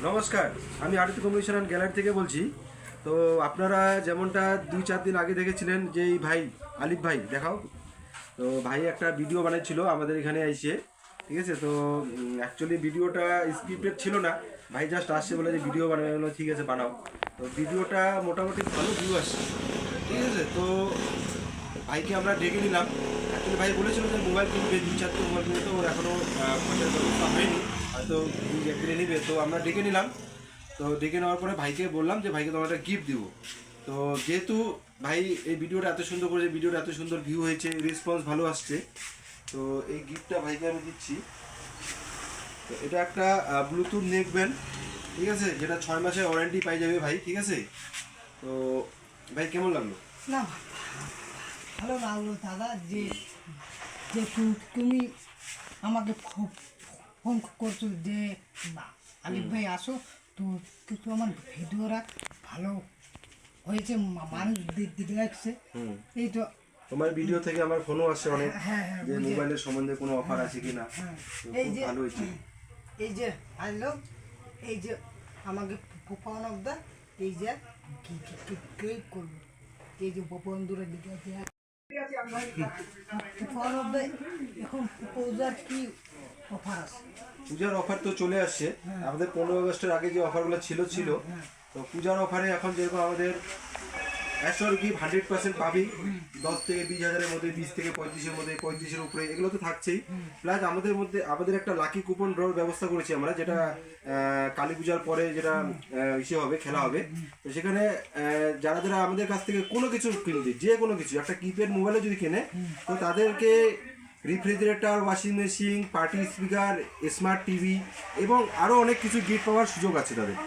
নমস্কার, আমি আরতি commission and gallery থেকে বলছি। তো আপনারা যেমনটা 2-4 দিন আগে দেখেছিলেন যে এই ভাই আলিফ ভাই দেখাও, তো ভাই একটা ভিডিও বানিয়েছিল আমাদের এখানে এসে, ঠিক আছে। তো অ্যাকচুয়ালি ভিডিওটা স্ক্রিপ্টেড ছিল না, ভাই জাস্ট আসছে বলে যে ভিডিও বানানো, ঠিক আছে বানাও। তো ভিডিওটা মোটামুটি ভালো ভিউ আসছে, ঠিক আছে। তো ভাইকে আমরা ডেকে নিলাম। অ্যাকচুয়ালি ভাই বলেছিল যে মোবাইল কিনবে, 2-4টা মোবাইল কিনবে, তো ওর এখনও পয়সার ব্যবস্থা হয়নি, হয়তো 2-1 দিনে নিবে। তো আমরা ডেকে নিলাম। তো ডেকে নেওয়ার পরে ভাইকে বললাম যে ভাইকে তোমার একটা গিফট দিব। তো যেহেতু ভাই এই ভিডিওটা এত সুন্দর করেছে, ভিডিওটা এত সুন্দর ভিউ হয়েছে, রেসপন্স ভালো আসছে, তো এই গিফটটা ভাইকে আমি দিচ্ছি। তো এটা একটা ব্লুটুথ নেক ব্যান্ড, ঠিক আছে, যেটা 6 মাসের ওয়ারেন্টি পাই যাবে ভাই, ঠিক আছে। তো ভাই কেমন লাগলো? না, ভালো লাগলো দাদা যে যে তুমি আমাকে ফোন করছো যে আলিফ ভাই আসো, তো কিন্তু আমার ভিডিওরা ভালো হয়েছে, মানুষ দেখছে। এই তো তোমার ভিডিও থেকে আমার ফোনও আসছে অনেক, হ্যাঁ, যে মোবাইলের সম্বন্ধে কোনো অফার আছে কিনা। এই যে ভালো হয়েছে। এই যে আসলো, এই যে আমাকে ফোন অফ দা, এই যে ক্লিক করবো, এই যে বন্ধুরা দিকে আছে ফোন অফ দা। এখন পূজার কি অফার আছে? পূজার অফার তো চলে আসছে, আমাদের 15 আগস্টের আগে যে অফারগুলো ছিল, তো পূজার অফারে এখন যেরকম আমাদের অ্যাশোর গিফট 100% পাবি, 10 থেকে 20 হাজারের মধ্যে, 20 থেকে 35-এর মধ্যে, 35-এর উপরে, এগুলো তো থাকছেই। প্লাস আমাদের একটা লাকি কুপন ড্রর ব্যবস্থা করেছি আমরা, যেটা কালী পূজার পরে যেটা ইসে হবে, খেলা হবে। তো সেখানে যারা যারা আমাদের কাছ থেকে কোনো কিছু কিনবে, যে কোনো কিছু, একটা কিপ্যাড মোবাইলে যদি কেনে, তো তাদেরকে refrigerator, washing machine, party speaker, smart TV এবং আরও অনেক কিছু গিফট পাওয়ার সুযোগ আছে তাদের।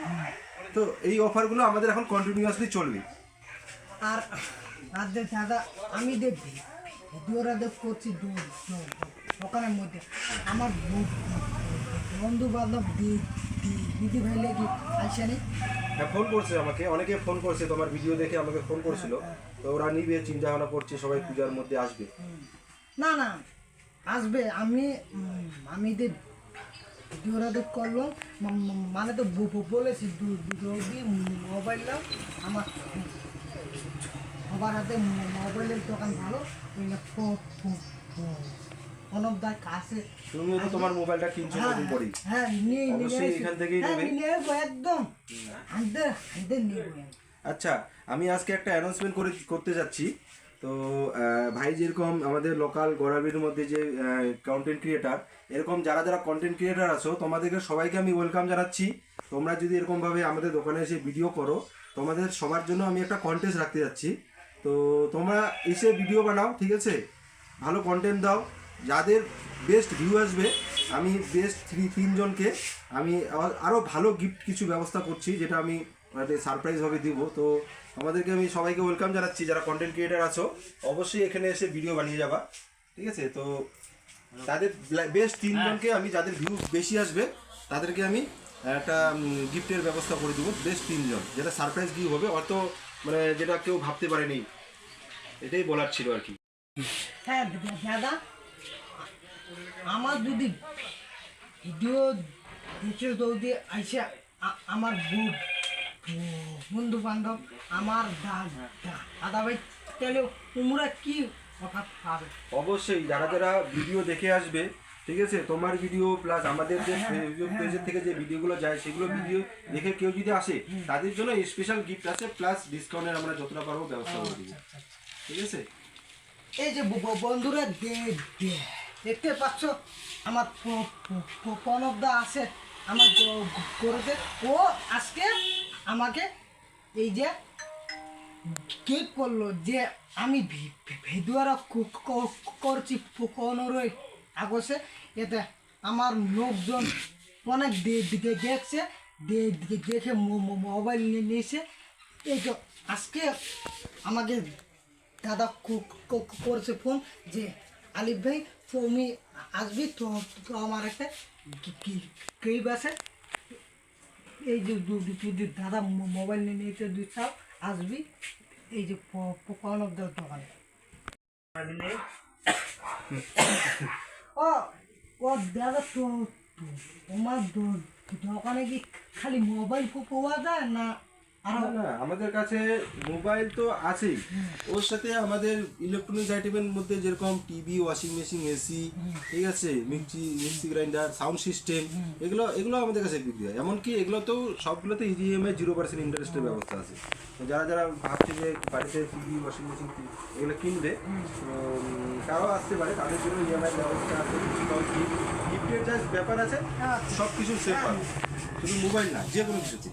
তো এই অফারগুলো আমাদের এখন কন্টিনিউয়াসলি চলবে। আর আর যে দাদা আমি যে ভিডিওরা করছি দোকানের মধ্যে, আমার বন্ধু বান্ধব দিদি ভাই লেগে আসেনি। হ্যাঁ, ফোন করছে আমাকে, অনেকে ফোন করছে, তোমার ভিডিও দেখে আমাকে ফোন করছিল। তো ওরা নিবে, চিন্তা ভাবনা করছে, সবাই পূজার মধ্যে আসবে। না না, আসবে। আমি যে ভিডিওরা করলো, মানে তো বলেছি যদি মোবাইল নাও, আমার সবার হাতে মোবাইলের দোকান ভালো, অনেক দার কাছে। তুমি তো তোমার মোবাইলটা কিনছো কদিন পরেই, হ্যাঁ নিয়ে অবশ্যই এখান থেকেই নেবে। একদম হাতে হাতে নেবে। আচ্ছা, আমি আজকে একটা অ্যানাউন্সমেন্ট করতে যাচ্ছি। তো ভাই যেরকম আমাদের লোকাল গড়াবির মধ্যে যে কন্টেন্ট ক্রিয়েটার, এরকম যারা যারা কন্টেন্ট ক্রিয়েটার আছো, তোমাদেরকে সবাইকে আমি ওয়েলকাম জানাচ্ছি। তোমরা যদি এরকমভাবে আমাদের দোকানে এসে ভিডিও করো, তোমাদের সবার জন্য আমি একটা কন্টেস্ট রাখতে যাচ্ছি। তো তোমরা এসে ভিডিও বানাও, ঠিক আছে, ভালো কন্টেন্ট দাও, যাদের বেস্ট ভিউ আসবে, আমি বেস্ট 3জনকে আমি আরও ভালো গিফট কিছু ব্যবস্থা করছি, যেটা আমি সারপ্রাইজভাবে দিব। তো আমাদেরকে আমি সবাইকে ওয়েলকাম জানাচ্ছি, যারা কন্টেন্ট ক্রিয়েটার আছো, অবশ্যই এখানে এসে ভিডিও বানিয়ে যাবা, ঠিক আছে। তো তাদের বেস্ট 3জনকে আমি, যাদের ভিউ বেশি আসবে, তাদেরকে আমি একটা গিফটের ব্যবস্থা করে দেবো, বেস্ট 3জন, যেটা সারপ্রাইজ গিফট হবে, অত মানে যেটা কেউ ভাবতে পারেনি। এটাই বলার ছিল আর কি। হ্যাঁ দাদা, আমার যদি ভিডিও দেখে যদি আইসা আমার বন্ধু বান্ধব, আমার দাদা ভাই, তাহলে তোমরা কি কথা পাবে? অবশ্যই যারা যারা ভিডিও দেখে আসবে, ঠিক আছে, তোমার ভিডিও প্লাস আমাদের যে ফেসবুক পেজের থেকে যে ভিডিওগুলো যায়, সেগুলো ভিডিও দেখে কেউ যদি আসে, তাদের জন্য স্পেশাল গিফট আছে, প্লাস ডিসকাউন্টের আমরা যতটা পারবো ব্যবস্থা করে দিব, ঠিক আছে। এই যে বন্ধুরা দেখতে পাচ্ছ, আমার প্রণবদা আছে আমার করেছে, ও আজকে আমাকে এই যে কেক করলো যে আমি ভিডিওরা করছি 15ই আগস্টে, এতে আমার লোকজন অনেক দেখছে, দেখে মোবাইল নিয়েছে। এই তো আজকে আমাকে দাদা করছে ফোন যে আলিফ ভাই তুমি আসবি তো, আমার একটা ক্লিপ আছে, এই যে দাদা মোবাইল নিয়ে নিয়েছে, 2 সাল আসবি, এই যে প্রণবদার দোকানে। ও ও দাদা, তো তোমার দোকানে কি খালি মোবাইল পাওয়া যায় না আরো না না আমাদের কাছে মোবাইল তো আছেই, ওর সাথে আমাদের ইলেকট্রনিক্স আইটেমের মধ্যে যেরকম টিভি, ওয়াশিং মেশিন, এসি, ঠিক আছে, মিক্সি গ্রাইন্ডার, সাউন্ড সিস্টেম, এগুলো এগুলো আমাদের কাছে বিক্রি হয়। এমনকি এগুলোতেও সবগুলোতে ইএমআই 0% ইন্টারেস্টের ব্যবস্থা আছে। তো যারা যারা ভাবছে যে বাড়িতে টিভি, ওয়াশিং মেশিন এগুলো কিনবে, তো কারো আসতে পারে, তাদের জন্য ইএমআই ব্যবস্থা আছে, গিফটের যা ব্যাপার আছে সব কিছু সেভ পাবে, শুধু মোবাইল না, যে কোনো কিছুতে।